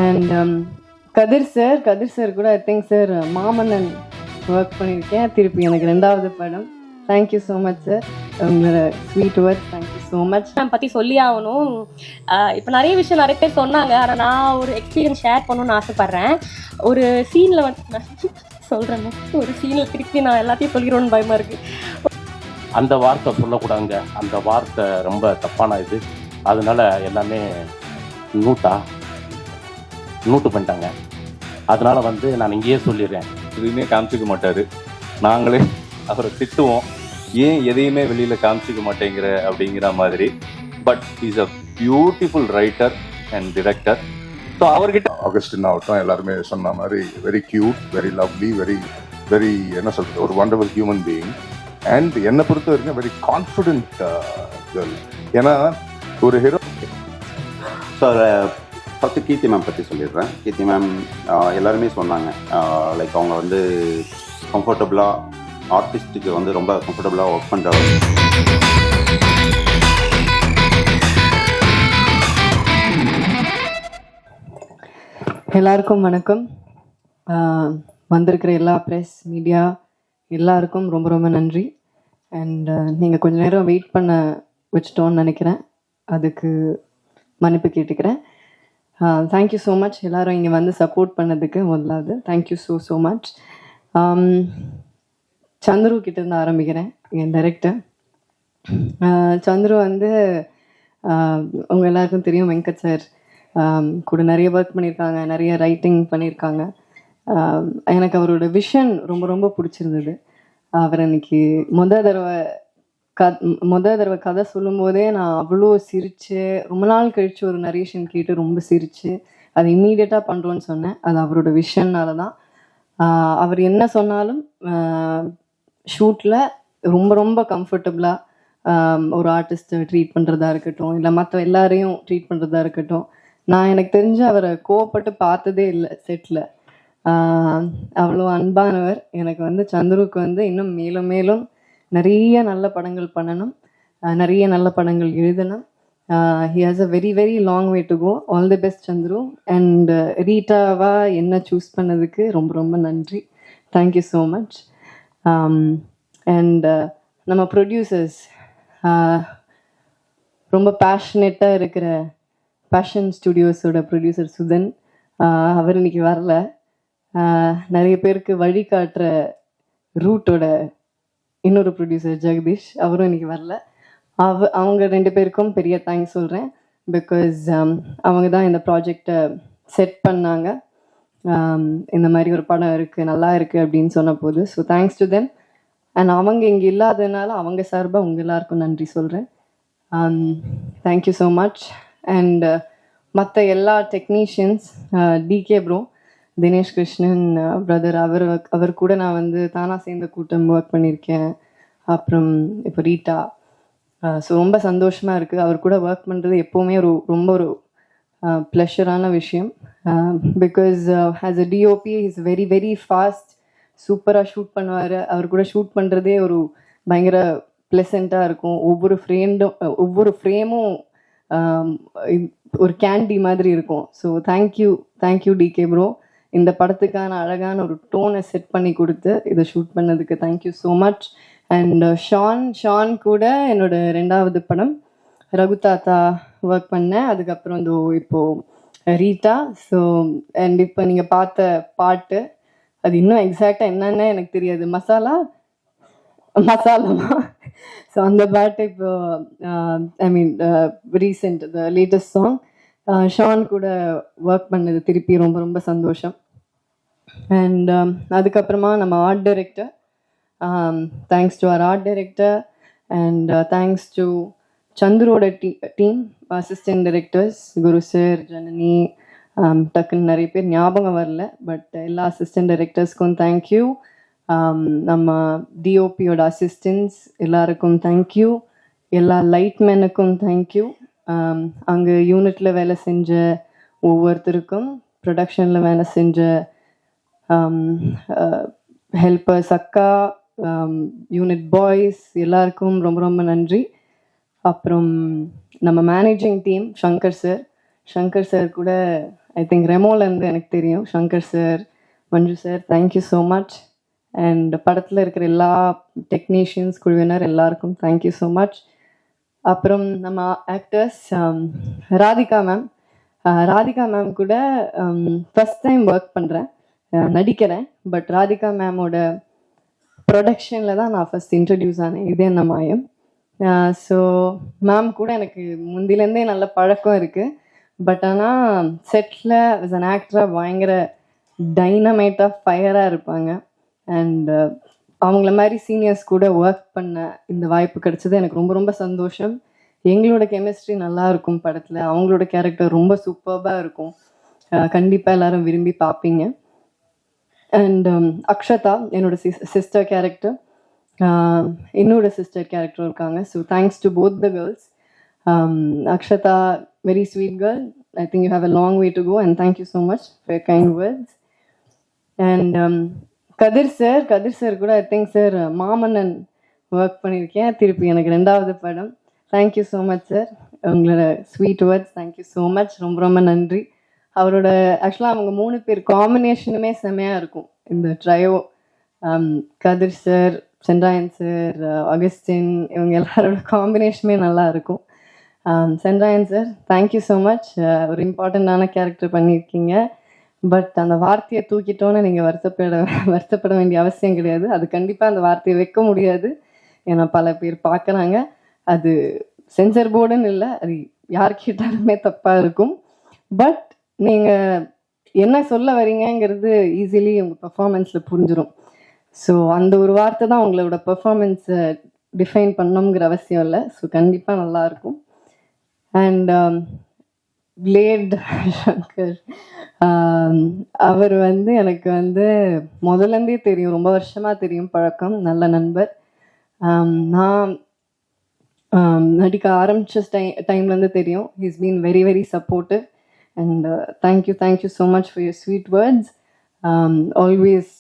And Kathir sir கூட I think sir Maamannan work பண்ணியிருக்கேன். திருப்பி எனக்கு 2வது படம். தேங்க்யூ ஸோ மச் சார், உங்களோட sweet words. Thank you so much. நான் பற்றி சொல்லி ஆகணும். இப்போ நிறைய விஷயம் நிறைய பேர் சொன்னாங்க, ஆனால் நான் ஒரு எக்ஸ்பீரியன்ஸ் ஷேர் பண்ணணும்னு ஆசைப்பட்றேன். ஒரு சீனில் வந்து நான் சொல்கிறேன், ஒரு சீனில் திருப்பி நான் எல்லாத்தையும் சொல்லிடுவோன்னு பயமாக இருக்குது. அந்த வார்த்தை சொல்லக்கூடாதுங்க, அந்த வார்த்தை ரொம்ப தப்பான இது. அதனால எல்லாமே நோட்டு பண்ணிட்டாங்க. அதனால வந்து நான் இங்கேயே சொல்லிடுறேன். எதுவுமே காமிச்சிக்க மாட்டார், நாங்களே அவரை திட்டுவோம், ஏன் எதையுமே வெளியில் காமிச்சிக்க மாட்டேங்கிற அப்படிங்கிற மாதிரி. But is a beautiful writer and director. So அவர்கிட்ட ஆகஸ்டின் ஆகட்டும் எல்லாருமே சொன்ன மாதிரி very cute, very lovely, very என்ன சொல்றது, ஒரு வண்டர்ஃபுல் ஹியூமன் பீயிங். அண்ட் என்னை பொறுத்த வரைக்கும் வெரி கான்ஃபிடென்ட் கேர்ள். ஏன்னா ஒரு ஹீரோ. ஸோ ஃபஸ்ட்டு கீர்த்தி மேம் பற்றி சொல்லிடுறேன். கீர்த்தி மேம் எல்லாருமே சொன்னாங்க, லைக் அவங்க வந்து கம்ஃபர்டபுளாக ஆர்டிஸ்ட்டுக்கு வந்து ரொம்ப கம்ஃபர்டபுளாக ஒர்க் பண்ணுறவர். எல்லாருக்கும் வணக்கம். வந்திருக்கிற எல்லா ப்ரெஸ் மீடியா எல்லாருக்கும் ரொம்ப ரொம்ப நன்றி. அண்ட் நீங்கள் கொஞ்ச நேரம் வெயிட் பண்ண வச்சிட்டோன்னு நினைக்கிறேன், அதுக்கு மன்னிப்பு கேட்டுக்கிறேன். தேங்க்யூ ஸோ மச் எல்லோரும் இங்கே வந்து சப்போர்ட் பண்ணதுக்கு. முதலாவது தேங்க்யூ ஸோ மச். சந்துரு கிட்டேருந்து ஆரம்பிக்கிறேன், என் டைரக்டர். சந்துரு வந்து உங்கள் எல்லாருக்கும் தெரியும், வெங்கட் சார் கூட நிறைய ஒர்க் பண்ணியிருக்காங்க, நிறைய ரைட்டிங் பண்ணியிருக்காங்க. எனக்கு அவரோட விஷன் ரொம்ப ரொம்ப பிடிச்சிருந்தது. அவர் அன்னைக்கு முத தடவை கதை சொல்லும்போதே நான் அவ்வளோ சிரித்து, ரொம்ப நாள் கழித்து ஒரு நரேஷன் கேட்டு ரொம்ப சிரித்து அதை இம்மீடியட்டாக பண்ணுறோன்னு சொன்னேன். அது அவரோட விஷன்னால தான். அவர் என்ன சொன்னாலும் ஷூட்டில் ரொம்ப ரொம்ப கம்ஃபர்டபுளாக ஒரு ஆர்டிஸ்ட்டை ட்ரீட் பண்ணுறதா இருக்கட்டும், இல்லை மற்ற எல்லாரையும் ட்ரீட் பண்ணுறதா இருக்கட்டும். நான் எனக்கு தெரிஞ்சு அவரை கோவப்பட்டு பார்த்ததே இல்லை செட்டில். அவ்வளோ அன்பானவர். எனக்கு வந்து சந்துருக்கு வந்து இன்னும் மேலும் மேலும் நிறைய நல்ல படங்கள் பண்ணணும், நிறைய நல்ல படங்கள் எழுதணும். He has a very very long way to go. All the best Chandru. And ரீட்டாவா என்ன சூஸ் பண்ணதுக்கு ரொம்ப ரொம்ப நன்றி. Thank you so much. அண்ட் நம்ம ப்ரொடியூசர்ஸ், ரொம்ப பேஷனேட்டாக இருக்கிற பேஷன் ஸ்டுடியோஸோட ப்ரொடியூசர் சுதன், அவர் இன்னைக்கு வரல. நிறைய பேருக்கு வழிகாட்டுற ரூட்டோட இன்னொரு ப்ரொடியூசர் ஜெகதீஷ், அவரும் இன்னைக்கு வரல. அவங்க 2 பேருக்கும் பெரிய தேங்க்ஸ் சொல்கிறேன். பிகாஸ் அவங்க தான் இந்த ப்ராஜெக்டை செட் பண்ணாங்க. இந்த மாதிரி ஒரு படம் இருக்குது, நல்லா இருக்குது அப்படின்னு சொன்ன போது. So thanks to them. And அவங்க இங்கே இல்லாததுனால அவங்க சார்பாக உங்கள் எல்லாருக்கும் நன்றி சொல்கிறேன். Thank you so much. அண்ட் மற்ற எல்லா technicians, DK bro, Dinesh Krishnan brother, அவர் கூட நான் வந்து தானா சேர்ந்த கூட்டம் ஒர்க் பண்ணியிருக்கேன். அப்புறம் இப்போ ரீட்டா. ஸோ ரொம்ப சந்தோஷமாக இருக்குது. அவர் கூட ஒர்க் பண்ணுறது எப்போவுமே ரொம்ப ஒரு ப்ளஷரான விஷயம். Because as a DOP is very very fast, சூப்பராக ஷூட் பண்ணுவார். அவர் கூட ஷூட் பண்ணுறதே ஒரு பயங்கர ப்ளசண்ட்டாக இருக்கும். ஒவ்வொரு ஃப்ரேமும் ஒரு கேண்டி மாதிரி இருக்கும். So thank you decay bro. இந்த படத்துக்கான அழகான ஒரு டோனை செட் பண்ணி கொடுத்து இதை ஷூட் பண்ணதுக்கு thank you so much. And Shaan கூட என்னோட 2வது படம் ரகு தாத்தா ஒர்க் பண்ணேன். அதுக்கப்புறம் இப்போது ரீட்டா. ஸோ அண்ட் இப்போ நீங்கள் பார்த்த பாட்டு, அது இன்னும் எக்ஸாக்டாக என்னன்னு எனக்கு தெரியாது, மசாலாமா. ஸோ அந்த பாட்டு இப்போ I mean recent the latest song Sean கூட ஒர்க் பண்ணது திருப்பி ரொம்ப ரொம்ப சந்தோஷம். அண்ட் அதுக்கப்புறமா நம்ம ஆர்ட் டைரக்டர், தேங்க்ஸ் டு அவர் art director. And thanks to சந்துரோட team, assistant directors Guru sir, Janani, டக்குன்னு நிறைய பேர் ஞாபகம் வரல, பட் எல்லா அசிஸ்டன்ட் டைரக்டர்ஸ்க்கும் தேங்க்யூ. நம்ம டிஓபியோட அசிஸ்டன்ஸ் எல்லாருக்கும் தேங்க்யூ. எல்லா லைட்மேனுக்கும் தேங்க்யூ. அங்கே யூனிட்டில் வேலை செஞ்ச ஒவ்வொருத்தருக்கும், ப்ரொடக்ஷனில் வேலை செஞ்ச ஹெல்பர்ஸ், அக்கா, யூனிட் பாய்ஸ் எல்லாருக்கும் ரொம்ப ரொம்ப நன்றி. அப்புறம் நம்ம மேனேஜிங் டீம், சங்கர் சார் கூட ஐ திங்க் ரெமோலேருந்து எனக்கு தெரியும். Shankar sir, Manju sir, thank you so much. And படத்தில் இருக்கிற எல்லா டெக்னீஷியன்ஸ் குழுவினர் எல்லாருக்கும் தேங்க்யூ ஸோ மச். அப்புறம் நம்ம actors Radhika ma'am. Radhika ma'am கூட ஃபஸ்ட் டைம் ஒர்க் பண்ணுறேன், நடிக்கிறேன். பட் ராதிகா மேமோட ப்ரொடக்ஷனில் தான் நான் ஃபஸ்ட் இன்ட்ரடியூஸ் ஆனேன். இது என்ன மாயம். ஸோ மேம் கூட எனக்கு முந்திலேருந்தே நல்ல பழக்கம் இருக்குது. பட் ஆனால் செட்டில் as an ஆக்டராக பயங்கர டைனமைட்டாக ஃபயராக இருப்பாங்க. அண்ட் அவங்கள மாதிரி சீனியர்ஸ் கூட ஒர்க் பண்ண இந்த வாய்ப்பு கிடைச்சது எனக்கு ரொம்ப ரொம்ப சந்தோஷம். எங்களோட கெமிஸ்ட்ரி நல்லா இருக்கும் படத்தில். அவங்களோட கேரக்டர் ரொம்ப சூப்பர்பாக இருக்கும். கண்டிப்பாக எல்லாரும் விரும்பி பார்ப்பீங்க. அண்ட் அக்ஷதா என்னோட சிஸ்டர் கேரக்டர், என்னோட சிஸ்டர் கேரக்டர் இருக்காங்க. So thanks to both the girls. Akshata, very sweet girl. I think you have a long way to go, and thank you so much for your kind words. And Kadir sir கூட I think sir Maamannan work பண்ணியிருக்கேன். திருப்பி எனக்கு 2வது படம். Thank you so much sir, உங்களோட sweet words thank you so much. ரொம்ப ரொம்ப நன்றி. அவரோட ஆக்சுவலாக அவங்க 3 பேர் காம்பினேஷனுமே செம்மையாக இருக்கும் இந்த ட்ரையோ. கதிர் சார், சென்றாயன் சார், அகஸ்டின், இவங்க எல்லாரோட காம்பினேஷனுமே நல்லா இருக்கும். Sendrayan sir, thank you so much. ஒரு இம்பார்ட்டண்ட்டான கேரக்டர் பண்ணியிருக்கீங்க. பட் அந்த வார்த்தையை தூக்கிட்டோன்னு நீங்கள் வருத்தப்பட வேண்டிய அவசியம் கிடையாது. அது கண்டிப்பாக அந்த வார்த்தையை வைக்க முடியாது. ஏன்னா பல பேர் பார்க்குறாங்க. அது சென்சர் போர்டுன்னு இல்லை, அது யார் கேட்டாலுமே தப்பாக இருக்கும். பட் நீங்கள் என்ன சொல்ல வரீங்கங்கிறது ஈஸிலி உங்கள் பர்ஃபார்மன்ஸில் புரிஞ்சிடும். ஸோ அந்த ஒரு வார்த்தை தான் உங்களோட பர்ஃபார்மன்ஸை டிஃபைன் பண்ணணுங்கிற அவசியம் இல்லை. ஸோ கண்டிப்பாக நல்லாயிருக்கும். அண்ட் பிளேட் சங்கர், அவர் எனக்கு முதலேருந்தே தெரியும், ரொம்ப வருஷமாக தெரியும், பழக்கம், நல்ல நண்பர். நான் நடிக்க ஆரம்பித்த டைம்லேருந்து தெரியும். He's been very very supportive. And thank you so much for your sweet words. Always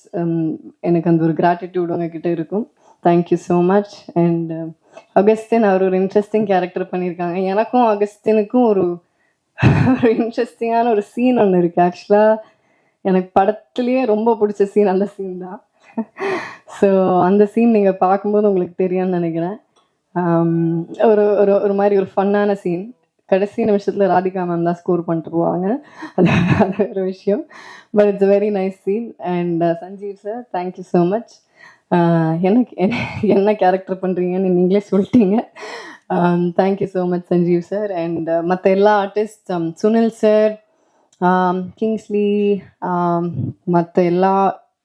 எனக்கு அந்த ஒரு கிராட்டிடியூட் உங்ககிட்ட இருக்கும். Thank you so much. And Augustine, அவர் ஒரு இன்ட்ரெஸ்டிங் கேரக்டர் பண்ணியிருக்காங்க. எனக்கும் அகஸ்டினுக்கும் ஒரு இன்ட்ரெஸ்டிங்கான ஒரு சீன் ஒன்று இருக்குது. ஆக்சுவலாக எனக்கு படத்துலேயே ரொம்ப பிடிச்ச சீன் அந்த சீன் தான். ஸோ அந்த சீன் நீங்கள் பார்க்கும்போது உங்களுக்கு தெரியும்னு நினைக்கிறேன். ஒரு ஒரு ஒரு மாதிரி ஒரு ஃபன்னான சீன். கடைசி நிமிஷத்தில் ராதிகா மேம் தான் ஸ்கோர் பண்ணிட்டு போவாங்க. அது ஒரு விஷயம். But it's very nice scene. And Sanjeev sir, thank you so much. எனக்கு என்ன கேரக்டர் பண்ணுறீங்கன்னு நீங்களே சொல்லிட்டீங்க. Thank you so much Sanjeev sir. And மற்ற எல்லா ஆர்டிஸ்ட், சுனில் சார், கிங்ஸ்லி, மற்ற எல்லா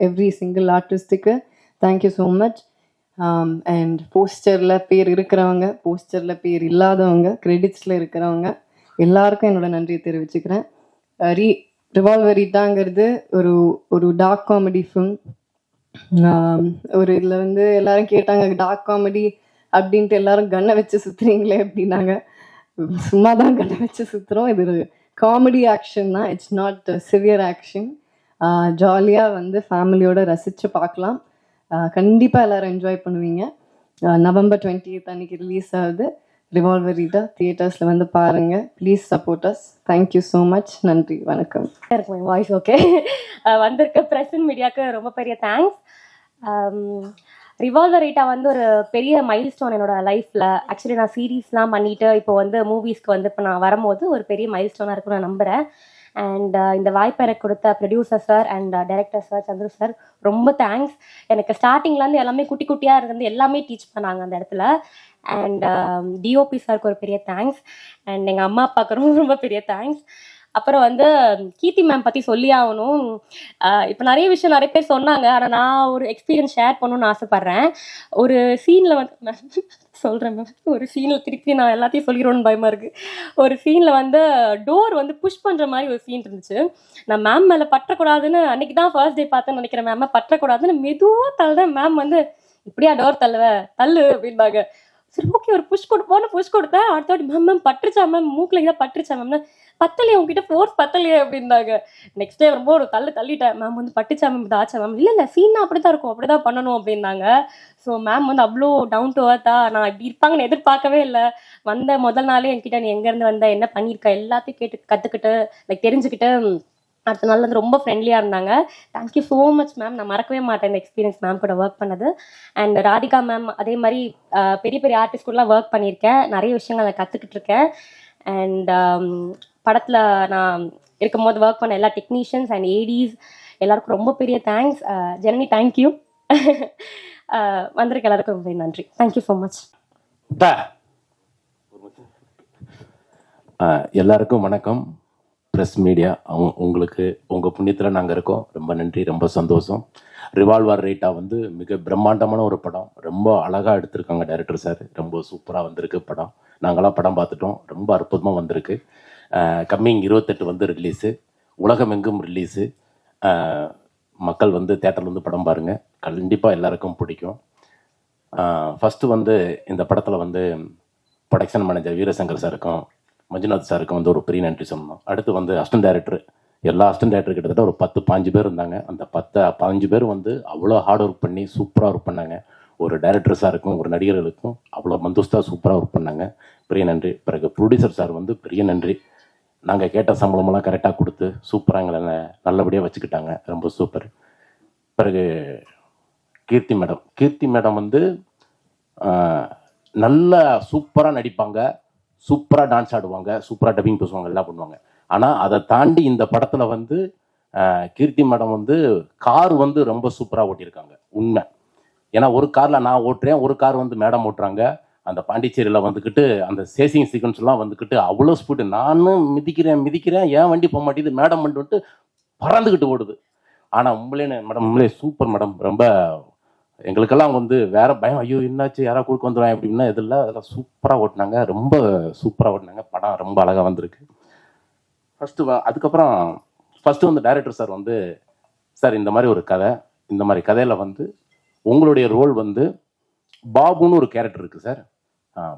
எவ்ரி சிங்கிள் ஆர்டிஸ்ட்டுக்கு தேங்க்யூ ஸோ மச். அண்ட் போஸ்டரில் பேர் இருக்கிறவங்க, போஸ்டரில் பேர் இல்லாதவங்க, கிரெடிட்ஸில் இருக்கிறவங்க எல்லாருக்கும் என்னோட நன்றியை தெரிவிச்சுக்கிறேன். ரிவால்வர் ரீட்டாங்கிறது ஒரு ஒரு டார்க் காமெடி ஃபிலிம். ஒரு இதில் எல்லாரும் கேட்டாங்க, டார்க் காமெடி அப்படின்ட்டு எல்லாரும் கண்ணை வச்சு சுற்றுறீங்களே அப்படின்னாங்க. சும்மா தான் கண்ணை வச்சு சுற்றுறோம். இது ஒரு காமெடி ஆக்ஷன் தான், இட்ஸ் நாட் சிவியர் ஆக்ஷன். ஜாலியாக ஃபேமிலியோட ரசித்து பார்க்கலாம். கண்டிப்பாக எல்லோரும் என்ஜாய் பண்ணுவீங்க. November 20th அன்றைக்கி ரிலீஸ் ஆகுது ரிவால்வர் ரீட்டா. தியேட்டர்ஸில் பாருங்கள். Please support us. Thank you so much. நன்றி, வணக்கம். இருக்கு மை வாய்ஸ் ஓகே. வந்திருக்க ப்ரெஸ் அண்ட் மீடியாவுக்கு ரொம்ப பெரிய தேங்க்ஸ். ரிவால்வர் ரீட்டா ஒரு பெரிய மைல் ஸ்டோன் என்னோட லைஃப்பில். ஆக்சுவலி நான் சீரீஸ்லாம் பண்ணிவிட்டு இப்போ மூவிஸ்க்கு இப்போ நான் வரும்போது ஒரு பெரிய மைல் ஸ்டோனாக இருக்குன்னு நான் நம்புகிறேன். அண்ட் இந்த வாய்ப்பை எனக்கு கொடுத்த producer sir and director sir Chandru sir ரொம்ப தேங்க்ஸ். எனக்கு ஸ்டார்டிங்லேருந்து எல்லாமே குட்டி குட்டியாக இருந்து எல்லாமே டீச் பண்ணாங்க அந்த இடத்துல. அண்ட் டிஓபி சாருக்கு ஒரு பெரிய தேங்க்ஸ். அண்ட் எங்கள் அம்மா அப்பாவுக்கு ரொம்ப ரொம்ப பெரிய தேங்க்ஸ். அப்புறம் கீர்த்தி மேம் பற்றி சொல்லி ஆகணும். இப்போ நிறைய விஷயம் நிறைய பேர் சொன்னாங்க, ஆனால் நான் ஒரு எக்ஸ்பீரியன்ஸ் ஷேர் பண்ணணும்னு ஆசைப்பட்றேன். ஒரு சீனில் சொல்கிறேன் மேம். ஒரு சீனில் திருப்பி நான் எல்லாத்தையும் சொல்லிடுவோன்னு பயமாக இருக்குது. ஒரு சீனில் டோர் புஷ் பண்ணுற மாதிரி ஒரு சீன் இருந்துச்சு. நான் மேம் மேலே பற்றக்கூடாதுன்னு அன்றைக்கி தான் ஃபர்ஸ்ட் டே பார்த்தேன்னு நினைக்கிறேன். மேம் பற்றக்கூடாதுன்னு மெதுவாக தள்ளுறேன். மேம் இப்படியா டோர் தள்ளு அப்படின்பாங்க. சரி ஓகே ஒரு புஷ் கொடுப்போன்னு புஷ் கொடுத்தேன். அடுத்த வாட்டி மேம் பட்டுருச்சா மேம், மூக்கில் இதாக பட்டுருச்சா மேம்னா பத்தலையே உங்ககிட்ட ஃபோர்ஸ் பத்தலையே அப்படின்னாங்க. நெக்ஸ்ட் டே வரும்போது ஒரு தள்ளிட்டேன். மேம் வந்து பட்டுச்சா மேம் இது ஆச்சா மேம், இல்லை சீனா அப்படி தான் இருக்கும், அப்படி தான் பண்ணணும் அப்படின்னாங்க. ஸோ மேம் வந்து அவ்வளோ டவுன் டு அர்த்தா, நான் இப்படி இருப்பாங்கன்னு எதிர்பார்க்கவே இல்லை. வந்த முதல் நாளே என்கிட்ட நீ எங்கேருந்து வந்த, என்ன பண்ணியிருக்க எல்லாத்தையும் கேட்டு கற்றுக்கிட்டு லைக் தெரிஞ்சுக்கிட்டு அடுத்த நாள் வந்து ரொம்ப ஃப்ரெண்ட்லியாக இருந்தாங்க. Thank you so much ma'am. நான் மறக்கவே மாட்டேன் இந்த எக்ஸ்பீரியன்ஸ் மேம் கூட ஒர்க் பண்ணது. அண்ட் ராதிகா மேம் அதே மாதிரி பெரிய பெரிய ஆர்டிஸ்ட் கூடலாம் ஒர்க் பண்ணியிருக்கேன். நிறைய விஷயங்கள் நான் கற்றுக்கிட்டு இருக்கேன். அண்ட் படத்தில் நான் இருக்கும்போது ஒர்க் பண்ண எல்லா டெக்னீஷியன்ஸ் அண்ட் ஏடிஸ் எல்லாருக்கும் ரொம்ப பெரிய தேங்க்ஸ். ஜனனி தேங்க்யூ. வந்திருக்க எல்லாருக்கும் ரொம்ப நன்றி. Thank you so much. எல்லாருக்கும் வணக்கம். ப்ரெஸ் மீடியா உங்களுக்கு உங்கள் புண்ணியத்தில் நாங்கள் இருக்கோம். ரொம்ப நன்றி, ரொம்ப சந்தோஷம். ரிவால்வர் ரேட்டா வந்து மிக பிரம்மாண்டமான ஒரு படம். ரொம்ப அழகாக எடுத்திருக்காங்க டைரக்டர் சார். ரொம்ப சூப்பராக வந்திருக்கு படம். நாங்களாம் படம் பார்த்துட்டோம். ரொம்ப அற்புதமாக வந்திருக்கு. கம்மிங் 28 வந்து ரிலீஸு, உலகமெங்கும் ரிலீஸு. மக்கள் வந்து தேட்டரில் வந்து படம் பாருங்கள், கண்டிப்பாக எல்லாருக்கும் பிடிக்கும். ஃபஸ்ட்டு வந்து இந்த படத்தில் வந்து ப்ரொடக்ஷன் மேனேஜர் வீரசங்கர் சாருக்கும் மஞ்சுநாத் சாருக்கும் வந்து ஒரு பெரிய நன்றி சொல்லணும். அடுத்து வந்து அசிஸ்டன்ட் டைரக்டர், எல்லா அசிஸ்டன்ட் டைரக்டர் கிட்டத்தட்ட ஒரு 10-15 பேர் இருந்தாங்க. அந்த 10-15 பேர் வந்து அவ்வளோ ஹார்ட் ஒர்க் பண்ணி சூப்பராக ஒர்க் பண்ணாங்க. ஒரு டைரக்டர் சாருக்கும் ஒரு நடிகர்களுக்கும் அவ்வளோ மந்துஸ்தாக சூப்பராக ஒர்க் பண்ணாங்க. பெரிய நன்றி. பிறகு ப்ரொடியூசர் சார் வந்து பெரிய நன்றி. நாங்கள் கேட்ட சம்பளமெல்லாம் கரெக்டாக கொடுத்து சூப்பராக எங்களை நல்லபடியாக வச்சுக்கிட்டாங்க. ரொம்ப சூப்பர். பிறகு கீர்த்தி மேடம் வந்து நல்லா சூப்பராக நடிப்பாங்க, சூப்பராக டான்ஸ் ஆடுவாங்க, சூப்பராக டப்பிங் பேசுவாங்க, எல்லாம் பண்ணுவாங்க. ஆனால் அதை தாண்டி இந்த படத்தில் வந்து கீர்த்தி மேடம் வந்து கார் வந்து ரொம்ப சூப்பராக ஓட்டியிருக்காங்க. உண்மை. ஏன்னா ஒரு காரில் நான் ஓட்டுறேன், ஒரு கார் வந்து மேடம் ஓட்டுறாங்க. அந்த பாண்டிச்சேரியில் வந்துக்கிட்டு அந்த சேசிங் சீக்வன்ஸ்லாம் வந்துக்கிட்டு அவ்வளோ ஸ்பீடு. நானும் மிதிக்கிறேன், ஏன் வண்டி போக மாட்டேங்குது, மேடம் வந்துட்டு பறந்துக்கிட்டு ஓடுது. ஆனால் உண்மையிலே சூப்பர் மேடம். ரொம்ப எங்களுக்கெல்லாம் வந்து வேற பயம், ஐயோ என்னாச்சு யாராவது குறுக்க வந்துடுவாங்க அப்படின்னா இதில் அதெல்லாம் சூப்பராக ஓட்டினாங்க. ரொம்ப சூப்பராக ஓட்டினாங்க. படம் ரொம்ப அழகாக வந்திருக்கு. அதுக்கப்புறம் ஃபஸ்ட்டு வந்து டைரக்டர் சார் வந்து, சார் இந்த மாதிரி ஒரு கதை, இந்த மாதிரி கதையில் வந்து உங்களுடைய ரோல் வந்து பாபுன்னு ஒரு கேரக்டர் இருக்குது சார்.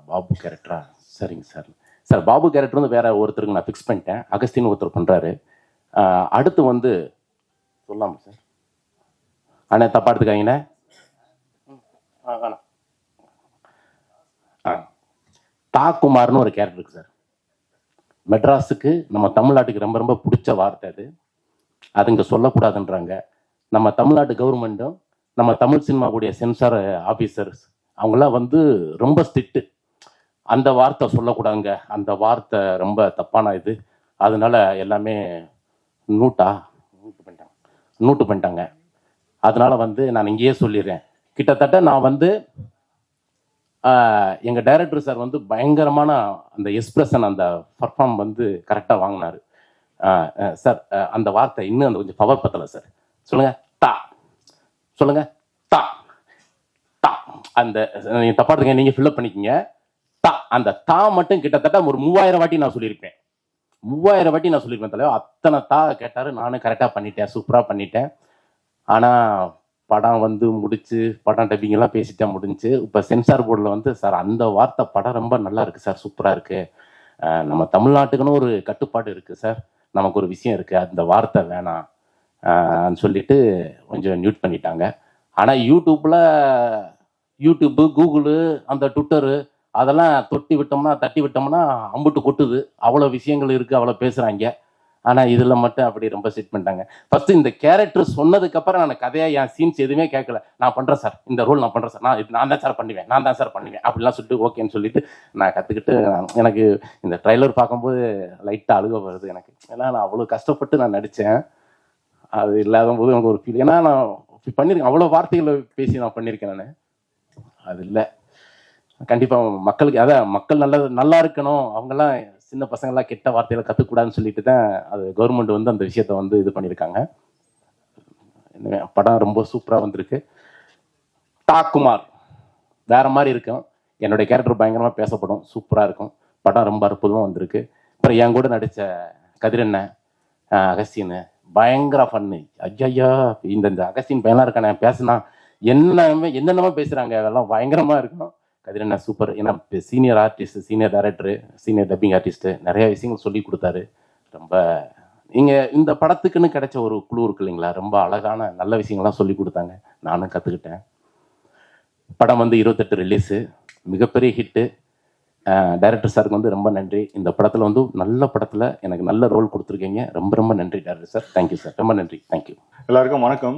பாபு கேரக்டரா? சரிங்க சார். சார் பாபு கேரக்டர் வந்து வேற ஒருத்தருக்கு நான் ஃபிக்ஸ் பண்ணிட்டேன். அகஸ்தின்னு ஒருத்தர் பண்ணுறாரு. அடுத்து வந்து சொல்லாமா சார்? அண்ணே தப்பா எடுத்துக்காங்கண்ணே. தாக்குமார்னு ஒரு கேரக்டர் இருக்கு சார். மெட்ராஸுக்கு நம்ம தமிழ்நாட்டுக்கு ரொம்ப ரொம்ப பிடிச்ச வார்த்தை அது இங்கே சொல்லக்கூடாதுன்றாங்க. நம்ம தமிழ்நாட்டு கவர்மெண்ட்டும் நம்ம தமிழ் சினிமா கூடிய சென்சார் ஆஃபீஸர்ஸ் அவங்களாம் வந்து ரொம்ப ஸ்ட்ரிக்ட்டு. அந்த வார்த்தை சொல்லக்கூடாதுங்க, அந்த வார்த்தை ரொம்ப தப்பான இது. அதனால எல்லாமே நூட்டு பண்ணிட்டாங்க. அதனால வந்து நான் இங்கேயே சொல்லிடுறேன். கிட்டத்தட்ட நான் வந்து எங்கள் டைரக்டர் சார் வந்து பயங்கரமான அந்த எக்ஸ்பிரஷன், அந்த பர்ஃபார்ம் வந்து கரெக்டாக வாங்கினார் சார். அந்த வார்த்தை இன்னும் அந்த கொஞ்சம் பவர் பத்தலை சார். சொல்லுங்கள் தா. அந்த நீங்கள் தப்பா எடுத்துங்க, நீங்கள் ஃபில்அப் பண்ணிக்கிங்க. அந்த தா மட்டும் கிட்டத்தட்ட ஒரு 3000 வாட்டி நான் சொல்லியிருப்பேன். 3000 வாட்டி நான் சொல்லியிருப்பேன் தலைவர். அத்தனை தா கேட்டார். நானும் கரெக்டாக பண்ணிட்டேன், சூப்பராக பண்ணிட்டேன். ஆனால் படம் வந்து முடிச்சு, படம் டப்பிங்கெல்லாம் பேசிட்டா முடிஞ்சு. இப்போ சென்சார் போர்டில் வந்து சார் அந்த வார்த்தை படம் ரொம்ப நல்லா இருக்குது சார், சூப்பராக இருக்குது. நம்ம தமிழ்நாட்டுக்குன்னு ஒரு கட்டுப்பாடு இருக்குது சார், நமக்கு ஒரு விஷயம் இருக்குது, அந்த வார்த்தை வேணாம் சொல்லிட்டு கொஞ்சம் மியூட் பண்ணிட்டாங்க. ஆனால் யூடியூப்பு கூகுளு அந்த ட்விட்டரு அதெல்லாம் தட்டி விட்டோம்னா அம்புட்டு கொட்டுது. அவ்வளோ விஷயங்கள் இருக்குது, அவ்வளோ பேசுகிறாங்க. ஆனால் இதில் மட்டும் அப்படி ரொம்ப செட் பண்ணிட்டாங்க. ஃபஸ்ட்டு இந்த கேரக்டர் சொன்னதுக்கப்புறம் நான் கதையாக என் சீன்ஸ் எதுவுமே கேட்கல. நான் பண்ணுறேன் சார், இந்த ரோல் நான் பண்ணுறேன் சார், நான் தான் சார் பண்ணுவேன் அப்படிலாம் சொல்லிட்டு ஓகேன்னு சொல்லிட்டு நான் கற்றுக்கிட்டு, எனக்கு இந்த ட்ரைலர் பார்க்கும்போது லைட்டாக அழுக வருது எனக்கு. ஏன்னா நான் அவ்வளோ கஷ்டப்பட்டு நான் நடித்தேன். அது இல்லாத போது எனக்கு ஒரு ஃபீல். ஏன்னா நான் பண்ணியிருக்கேன், அவ்வளோ வார்த்தைகளை பேசி நான் பண்ணியிருக்கேன். நான் அது இல்லை. கண்டிப்பாக மக்களுக்கு மக்கள் நல்லா இருக்கணும், அவங்கெல்லாம் சின்ன பசங்கள்லாம் கெட்ட வார்த்தைகளை கற்றுக்கூடாதுன்னு சொல்லிட்டு தான் அது கவர்மெண்ட் வந்து அந்த விஷயத்த வந்து இது பண்ணியிருக்காங்க. படம் ரொம்ப சூப்பராக வந்திருக்கு. தாக்குமார் வேற மாதிரி இருக்கும். என்னுடைய கேரக்டர் பயங்கரமாக பேசப்படும், சூப்பராக இருக்கும். படம் ரொம்ப அற்புதமாக வந்திருக்கு. அப்புறம் என் கூட நடித்த கதிரண்ணன், அகஸ்தின் பயங்கர ஃபன்னு. ஐயா இந்த அகஸ்தின் பையனாக இருக்கானே, பேசுனா என்னென்னமோ பேசுகிறாங்க, அதெல்லாம் பயங்கரமாக இருக்கும். கதிரண்ணா சூப்பர். ஏன்னா senior artist, senior director, senior dubbing artist, நிறைய விஷயங்கள் சொல்லி கொடுத்தாரு. ரொம்ப நீங்கள் இந்த படத்துக்குன்னு கிடைச்ச ஒரு குழு இருக்கு இல்லைங்களா, ரொம்ப அழகான நல்ல விஷயங்கள்லாம் சொல்லி கொடுத்தாங்க, நானும் கற்றுக்கிட்டேன். படம் வந்து 28 ரிலீஸு, மிகப்பெரிய ஹிட்டு. டைரக்டர் சாருக்கு வந்து ரொம்ப நன்றி. இந்த படத்தில் வந்து நல்ல படத்தில் எனக்கு நல்ல ரோல் கொடுத்துருக்கீங்க. ரொம்ப ரொம்ப நன்றி டைரக்டர் சார். தேங்க்யூ சார், ரொம்ப நன்றி. தேங்க்யூ. எல்லாருக்கும் வணக்கம்.